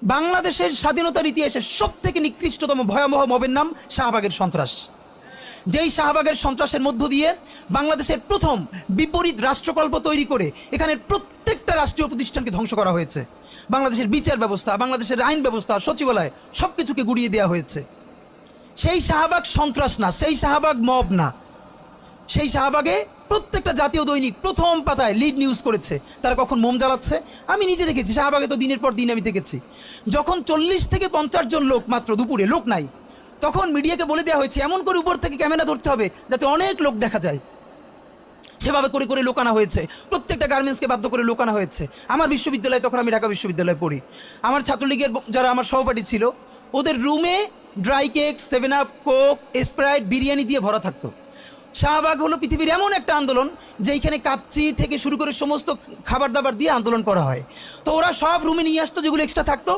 বাংলাদেশের স্বাধীনতার ইতিহাসে সবথেকে নিকৃষ্টতম ভয়াবহ মবের নাম শাহবাগের সন্ত্রাস। যেই শাহবাগের সন্ত্রাসের মধ্য দিয়ে বাংলাদেশের প্রথম বিপরীত রাষ্ট্রকল্প তৈরি করে এখানের প্রত্যেকটা রাষ্ট্রীয় প্রতিষ্ঠানকে ধ্বংস করা হয়েছে। বাংলাদেশের বিচার ব্যবস্থা, বাংলাদেশের আইন ব্যবস্থা, সচিবালয় সব কিছুকে গুড়িয়ে দেওয়া হয়েছে। সেই শাহবাগ সন্ত্রাস না, সেই শাহবাগ মব না, সেই শাহবাগে প্রত্যেকটা জাতীয় দৈনিক প্রথম পাতায় লিড নিউজ করেছে তারা কখন মোম জ্বালাচ্ছে। আমি নিজে দেখেছি, শাহবাগে তো দিনের পর দিন আমি দেখেছি। যখন 40 থেকে 50 জন লোক মাত্র, দুপুরে লোক নাই, তখন মিডিয়াকে বলে দেওয়া হয়েছে এমন করে উপর থেকে ক্যামেরা ধরতে হবে যাতে অনেক লোক দেখা যায়। সেভাবে করে করে লোকানো হয়েছে, প্রত্যেকটা গার্মেন্টসকে বাধ্য করে লোকানো হয়েছে। আমার বিশ্ববিদ্যালয়ে, তখন আমি ঢাকা বিশ্ববিদ্যালয়ে পড়ি, আমার ছাত্রলীগের যারা আমার সহপাঠী ছিল, ওদের রুমে dry cake, 7 up, Coke, Sprite, biryani দিয়ে ভরা থাকতো। শাহবাগ হলো পৃথিবীর এমন একটা আন্দোলন যেইখানে কাচ্চি থেকে শুরু করে সমস্ত খাবার দাবার দিয়ে আন্দোলন করা হয়। তো ওরা সব রুমে নিয়ে আসতো যেগুলো এক্সট্রা থাকতো।